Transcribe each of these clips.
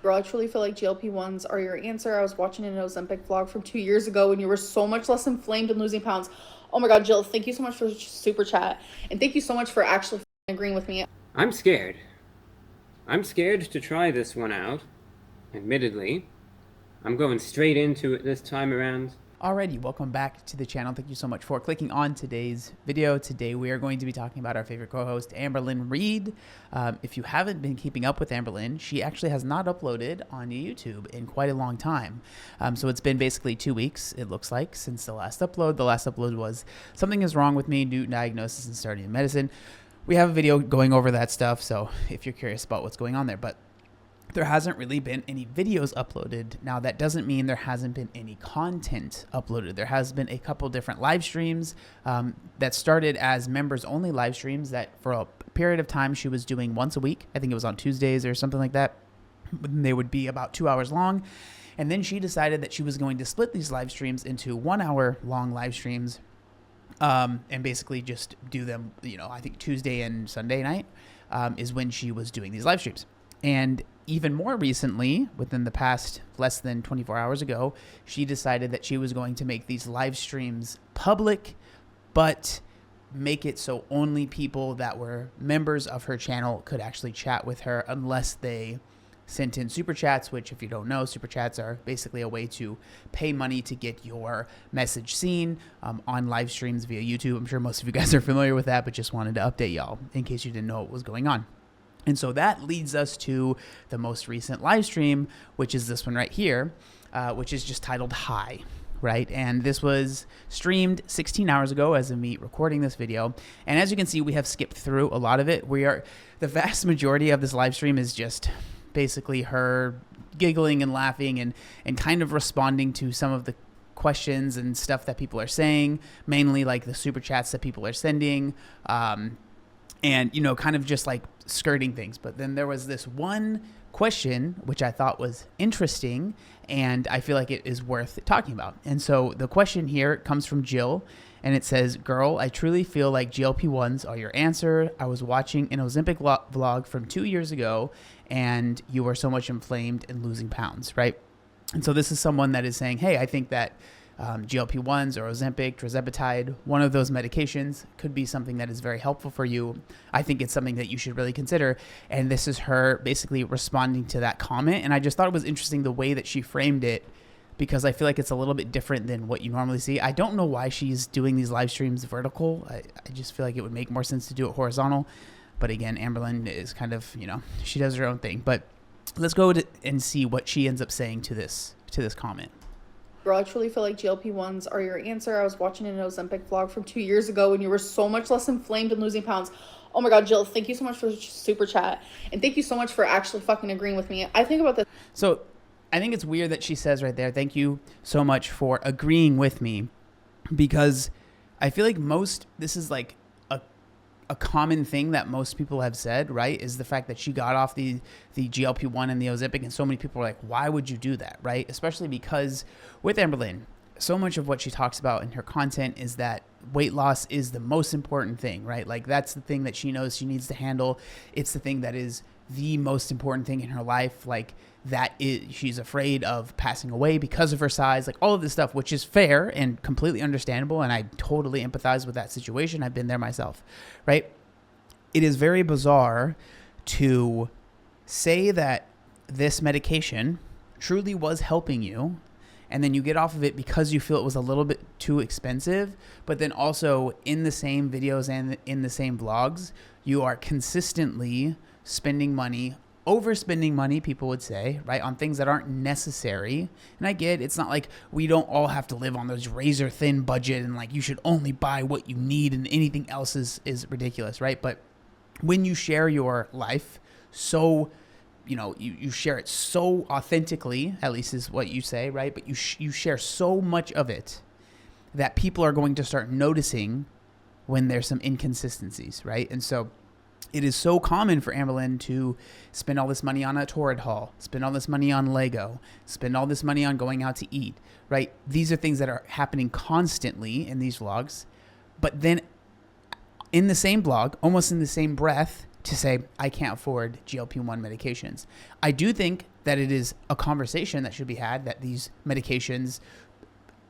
Bro, I truly feel like GLP-1s are your answer. I was watching an Ozempic vlog from 2 years ago and you were so much less inflamed and losing pounds. Oh my God, Jill, thank you so much for super chat. And thank you so much for actually agreeing with me. I'm scared. I'm scared to try this one out, admittedly. I'm going straight into it this time around. Alrighty, welcome back to the channel. Thank you so much for clicking on today's video. Today we are going to be talking about our favorite co-host, Amberlynn Reid. If you haven't been keeping up with Amberlynn, she actually has not uploaded on YouTube in quite a long time. So it's been basically 2 weeks, it looks like, since the last upload. The last upload was Something is Wrong with Me, New Diagnosis and Starting in Medicine. We have a video going over that stuff, so if you're curious about what's going on there. But there hasn't really been any videos uploaded. Now, that doesn't mean there hasn't been any content uploaded. There has been a couple different live streams that started as members only live streams that for a period of time she was doing once a week. I think it was on Tuesdays or something like that. They would be about 2 hours long. And then she decided that she was going to split these live streams into 1 hour long live streams and basically just do them, I think Tuesday and Sunday night is when she was doing these live streams. And even more recently, within the past less than 24 hours ago, she decided that she was going to make these live streams public, but make it so only people that were members of her channel could actually chat with her unless they sent in super chats, which, if you don't know, super chats are basically a way to pay money to get your message seen on live streams via YouTube. I'm sure most of you guys are familiar with that, but just wanted to update y'all in case you didn't know what was going on. And so that leads us to the most recent live stream, which is this one right here, which is just titled Hi, right? And this was streamed 16 hours ago as of me recording this video. And as you can see, we have skipped through a lot of it. The vast majority of this live stream is just basically her giggling and laughing and kind of responding to some of the questions and stuff that people are saying, mainly like the super chats that people are sending. And, kind of just like skirting things. But then there was this one question, which I thought was interesting, and I feel like it is worth talking about. And so the question here comes from Jill, and it says, "Girl, I truly feel like GLP-1s are your answer. I was watching an Ozempic vlog from 2 years ago, and you were so much inflamed and losing pounds," right? And so this is someone that is saying, hey, I think that GLP-1s or Ozempic, tirzepatide, one of those medications could be something that is very helpful for you. I think it's something that you should really consider. And this is her basically responding to that comment. And I just thought it was interesting the way that she framed it, because I feel like it's a little bit different than what you normally see. I don't know why she's doing these live streams vertical. I just feel like it would make more sense to do it horizontal. But again, Amberlynn is kind of, she does her own thing. But let's go and see what she ends up saying to this comment. Bro, I truly feel like GLP-1s are your answer. I was watching an Ozempic vlog from 2 years ago and you were so much less inflamed and losing pounds. Oh my God, Jill, thank you so much for super chat. And thank you so much for actually fucking agreeing with me. I think about this. So I think it's weird that she says right there, thank you so much for agreeing with me, because I feel like this is like a common thing that most people have said, right? Is the fact that she got off the GLP-1 and the Ozempic, and so many people are like, why would you do that, right? Especially because with Amberlynn, so much of what she talks about in her content is that weight loss is the most important thing, right? Like that's the thing that she knows she needs to handle. It's the thing that is the most important thing in her life. Like she's afraid of passing away because of her size, like all of this stuff, which is fair and completely understandable. And I totally empathize with that situation. I've been there myself, right? It is very bizarre to say that this medication truly was helping you, and then you get off of it because you feel it was a little bit too expensive. But then also in the same videos and in the same vlogs, you are consistently spending money, overspending money, people would say, right, on things that aren't necessary. And I get it's not like we don't all have to live on those razor thin budget and like you should only buy what you need and anything else is ridiculous, right? But when you share your life so you share it so authentically, at least is what you say, right? But you share so much of it that people are going to start noticing when there's some inconsistencies, right? And so it is so common for Amberlynn to spend all this money on a Torrid haul, spend all this money on Lego, spend all this money on going out to eat, right? These are things that are happening constantly in these vlogs. But then in the same vlog, almost in the same breath, to say, I can't afford GLP-1 medications. I do think that it is a conversation that should be had, that these medications,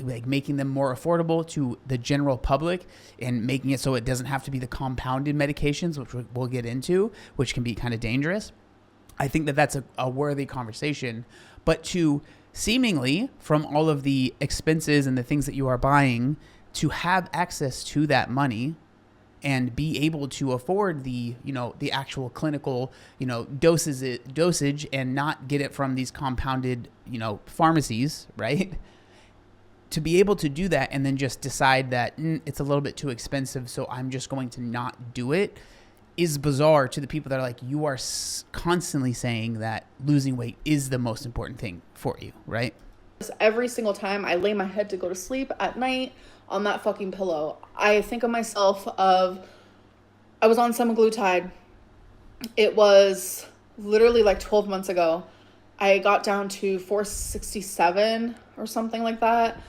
like making them more affordable to the general public and making it so it doesn't have to be the compounded medications, which we'll get into, which can be kind of dangerous. I think that that's a worthy conversation. But to seemingly, from all of the expenses and the things that you are buying, to have access to that money and be able to afford the, the actual clinical, dosage and not get it from these compounded, pharmacies, right? To be able to do that and then just decide that it's a little bit too expensive, so I'm just going to not do it, is bizarre to the people that are like, you are constantly saying that losing weight is the most important thing for you, right? Every single time I lay my head to go to sleep at night on that fucking pillow, I think of myself of, I was on semaglutide. It was literally like 12 months ago. I got down to 467 or something like that.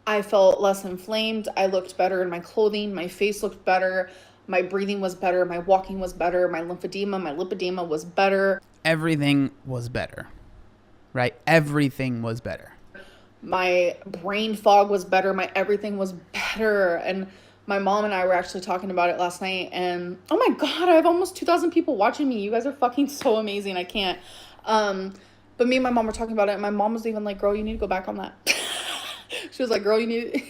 I felt less inflamed. I looked better in my clothing. My face looked better. My breathing was better. My walking was better. My lymphedema, my lipedema was better. Everything was better, right? Everything was better. My brain fog was better. My everything was better. And my mom and I were actually talking about it last night. And oh my God, I have almost 2,000 people watching me. You guys are fucking so amazing. I can't. But me and my mom were talking about it. And my mom was even like, girl, you need to go back on that. She was like, girl, you need...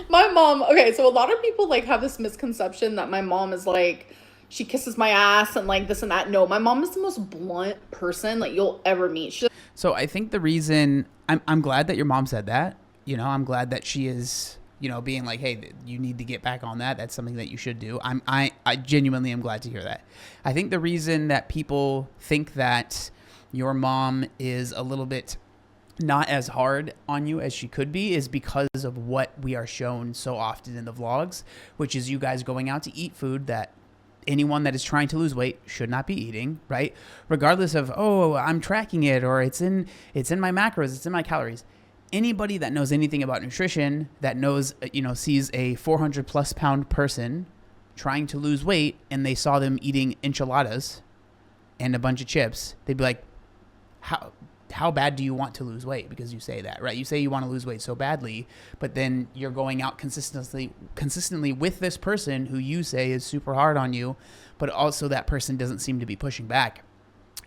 My mom, okay, so a lot of people like have this misconception that my mom is like, she kisses my ass and like this and that. No, my mom is the most blunt person like you'll ever meet. So I think the reason I'm glad that your mom said that, I'm glad that she is, being like, hey, you need to get back on that. That's something that you should do. I genuinely am glad to hear that. I think the reason that people think that your mom is a little bit not as hard on you as she could be is because of what we are shown so often in the vlogs, which is you guys going out to eat food that anyone that is trying to lose weight should not be eating, right? Regardless of, oh, I'm tracking it, or it's in my macros, it's in my calories. Anybody that knows anything about nutrition, that knows, sees a 400 plus pound person trying to lose weight and they saw them eating enchiladas and a bunch of chips, they'd be like, how bad do you want to lose weight? Because you say that, right? You say you want to lose weight so badly, but then you're going out consistently with this person who you say is super hard on you, but also that person doesn't seem to be pushing back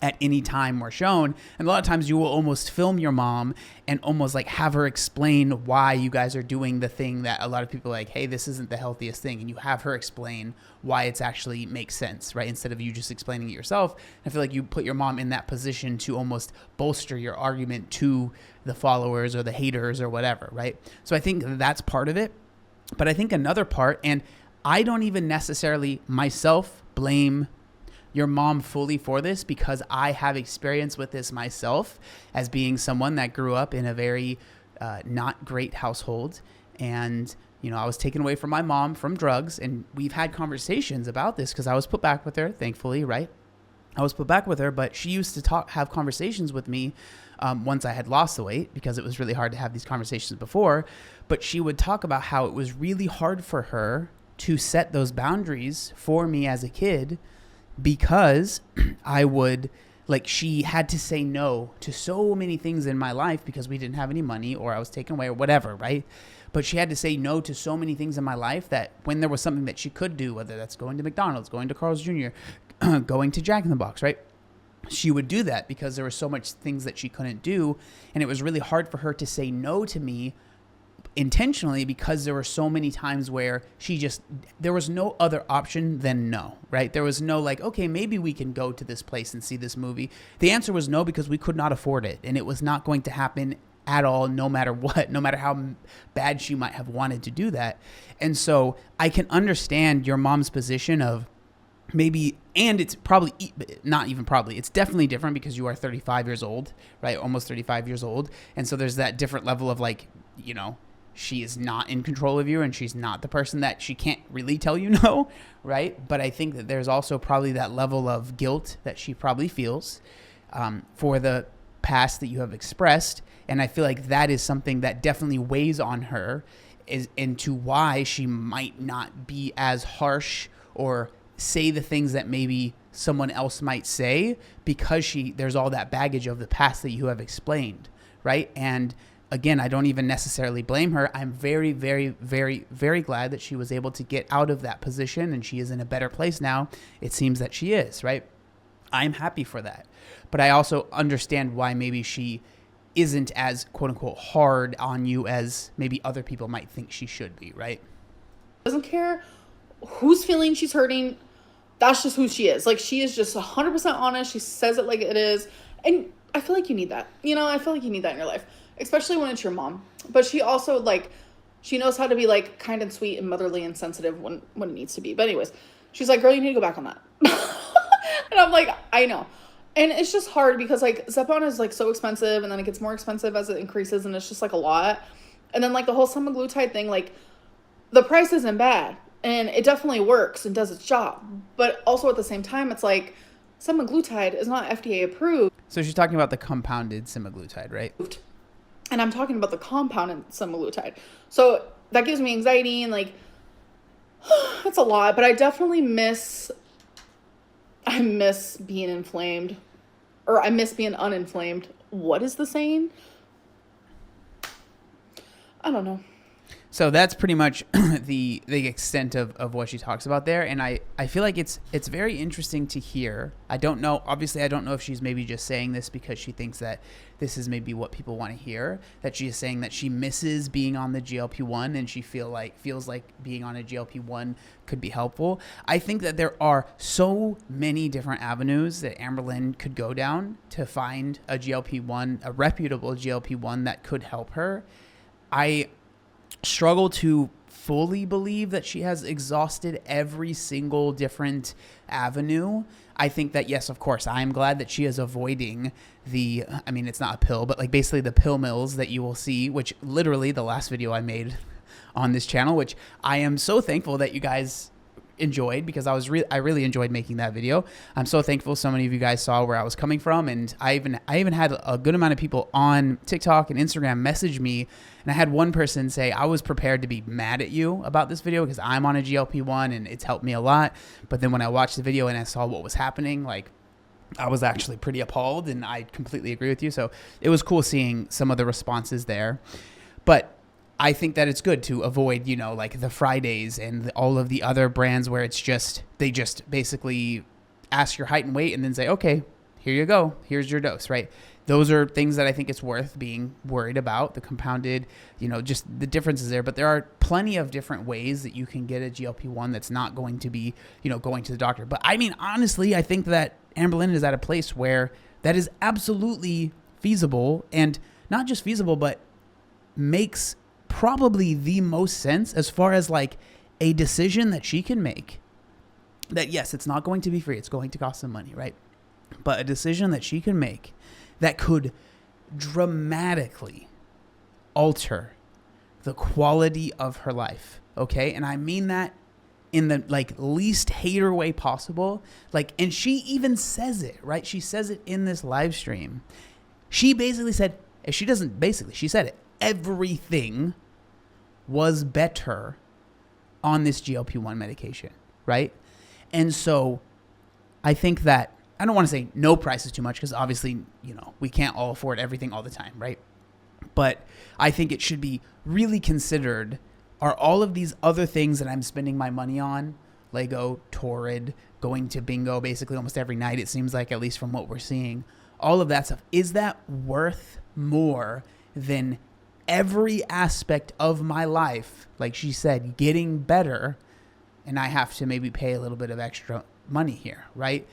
at any time we're shown. And a lot of times you will almost film your mom and almost like have her explain why you guys are doing the thing that a lot of people are like, hey, this isn't the healthiest thing. And you have her explain why it's actually makes sense, right? Instead of you just explaining it yourself. I feel like you put your mom in that position to almost bolster your argument to the followers or the haters or whatever, right? So I think that's part of it. But I think another part, and I don't even necessarily myself blame your mom fully for this, because I have experience with this myself as being someone that grew up in a very not great household. And, I was taken away from my mom from drugs, and we've had conversations about this because I was put back with her, thankfully, right? I was put back with her, but she used to have conversations with me once I had lost the weight, because it was really hard to have these conversations before. But she would talk about how it was really hard for her to set those boundaries for me as a kid, because she had to say no to so many things in my life because we didn't have any money, or I was taken away, or whatever, right? But she had to say no to so many things in my life that when there was something that she could do, whether that's going to McDonald's, going to Carl's Jr., going to Jack in the Box, right? She would do that because there were so much things that she couldn't do. And it was really hard for her to say no to me intentionally, because there were so many times where there was no other option than no, right? There was no like, okay, maybe we can go to this place and see this movie. The answer was no, because we could not afford it, and it was not going to happen at all, no matter what, no matter how bad she might have wanted to do that. And so I can understand your mom's position of maybe, and it's probably not even probably, it's definitely different because you are 35 years old, right? Almost 35 years old. And so there's that different level of like, she is not in control of you, and she's not the person that she can't really tell you no, right? But I think that there's also probably that level of guilt that she probably feels for the past that you have expressed. And I feel like that is something that definitely weighs on her into why she might not be as harsh or say the things that maybe someone else might say because there's all that baggage of the past that you have explained, right? And again, I don't even necessarily blame her. I'm very, very, very, very glad that she was able to get out of that position and she is in a better place now. It seems that she is, right? I'm happy for that. But I also understand why maybe she isn't as quote unquote hard on you as maybe other people might think she should be, right? Doesn't care whose feeling she's hurting. That's just who she is. Like, she is just 100% honest. She says it like it is. And I feel like you need that. You know, I feel like you need that in your life, especially when it's your mom. But she also, like, she knows how to be, like, kind and sweet and motherly and sensitive when it needs to be. But anyways, she's like, girl, you need to go back on that. And I'm like, I know. And it's just hard because, like, Zepbound is, like, so expensive, and then it gets more expensive as it increases, and it's just, like, a lot. And then, like, the whole semaglutide thing, like, the price isn't bad, and it definitely works and does its job. But also at the same time, it's like, semaglutide is not FDA approved. So she's talking about the compounded semaglutide, right? And I'm talking about the compounded semaglutide. So that gives me anxiety, and, like, it's a lot. But I definitely miss being inflamed, or I miss being uninflamed. What is the saying? I don't know. So that's pretty much the extent of what she talks about there. And I feel like it's very interesting to hear. I don't know. Obviously, I don't know if she's maybe just saying this because she thinks that this is maybe what people want to hear, that she is saying that she misses being on the GLP-1 and she feels like being on a GLP-1 could be helpful. I think that there are so many different avenues that Amberlynn could go down to find a GLP-1, a reputable GLP-1 that could help her. I struggle to fully believe that she has exhausted every single different avenue. I think that, yes, of course, I'm glad that she is avoiding it's not a pill, but like basically the pill mills that you will see, which literally the last video I made on this channel, which I am so thankful that you guys enjoyed, because I really enjoyed making that video. I'm so thankful so many of you guys saw where I was coming from, and I even had a good amount of people on TikTok and Instagram message me, and I had one person say, I was prepared to be mad at you about this video because I'm on a GLP-1 and it's helped me a lot, but then when I watched the video and I saw what was happening, like, I was actually pretty appalled, and I completely agree with you. So it was cool seeing some of the responses there. But I think that it's good to avoid, like the Fridays and all of the other brands where they just basically ask your height and weight and then say, okay, here you go. Here's your dose, right? Those are things that I think it's worth being worried about, the compounded, just the differences there. But there are plenty of different ways that you can get a GLP-1 that's not going to be, going to the doctor. But I mean, honestly, I think that Amberlynn is at a place where that is absolutely feasible, and not just feasible, but makes probably the most sense as far as like a decision that she can make. That yes, it's not going to be free, it's going to cost some money, right? But a decision that she can make that could dramatically alter the quality of her life, okay? And I mean that in the like least hater way possible. Like, and she even says it, right? She says it in this live stream. She basically said, she said it, everything was better on this GLP-1 medication, right? And so I think that, I don't want to say no price is too much, because obviously, we can't all afford everything all the time, right? But I think it should be really considered, are all of these other things that I'm spending my money on, Lego, Torrid, going to bingo basically almost every night, it seems like, at least from what we're seeing, all of that stuff, is that worth more than every aspect of my life, like she said, getting better, and I have to maybe pay a little bit of extra money here, right?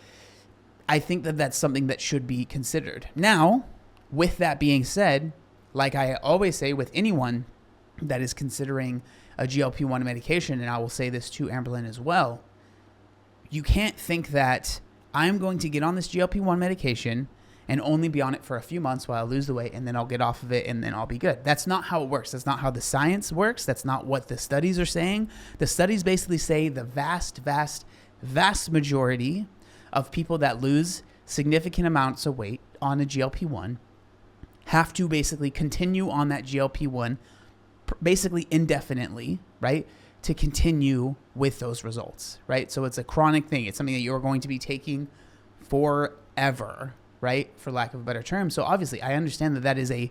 I think that that's something that should be considered. Now, with that being said, like I always say with anyone that is considering a GLP-1 medication, and I will say this to Amberlynn as well, you can't think that I'm going to get on this GLP-1 medication and only be on it for a few months while I lose the weight, and then I'll get off of it and then I'll be good. That's not how it works. That's not how the science works. That's not what the studies are saying. The studies basically say the vast, vast, vast majority of people that lose significant amounts of weight on a GLP-1 have to basically continue on that GLP-1 basically indefinitely, right? to continue with those results, right? So it's a chronic thing. It's something that you're going to be taking forever, right? For lack of a better term. So obviously I understand that that is a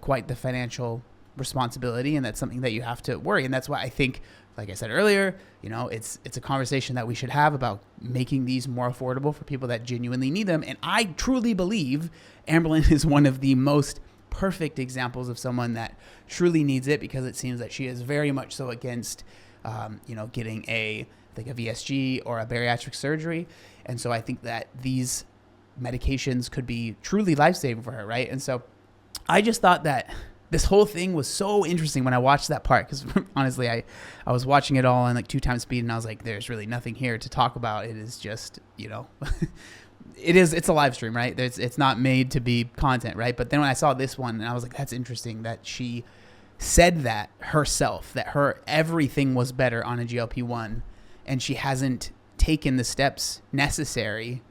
quite the financial responsibility, and that's something that you have to worry. And that's why I think, like I said earlier, you know, it's a conversation that we should have about making these more affordable for people that genuinely need them. And I truly believe Amberlynn is one of the most perfect examples of someone that truly needs it, because it seems that she is very much so against, you know, getting a VSG or a bariatric surgery. And so I think that these medications could be truly life-saving for her, right? And so I just thought that this whole thing was so interesting when I watched that part, because honestly, I was watching it all on like 2x speed, and I was like, there's really nothing here to talk about. It is just, you know, it's a live stream, right? It's not made to be content, right? But then when I saw this one, and I was like, that's interesting that she said that herself, that her everything was better on a GLP-1, and she hasn't taken the steps necessary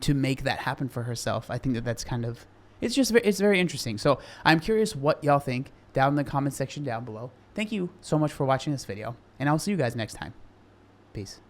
to make that happen for herself. I think that that's kind of, it's very interesting. So I'm curious what y'all think down in the comment section down below. Thank you so much for watching this video, and I'll see you guys next time. Peace.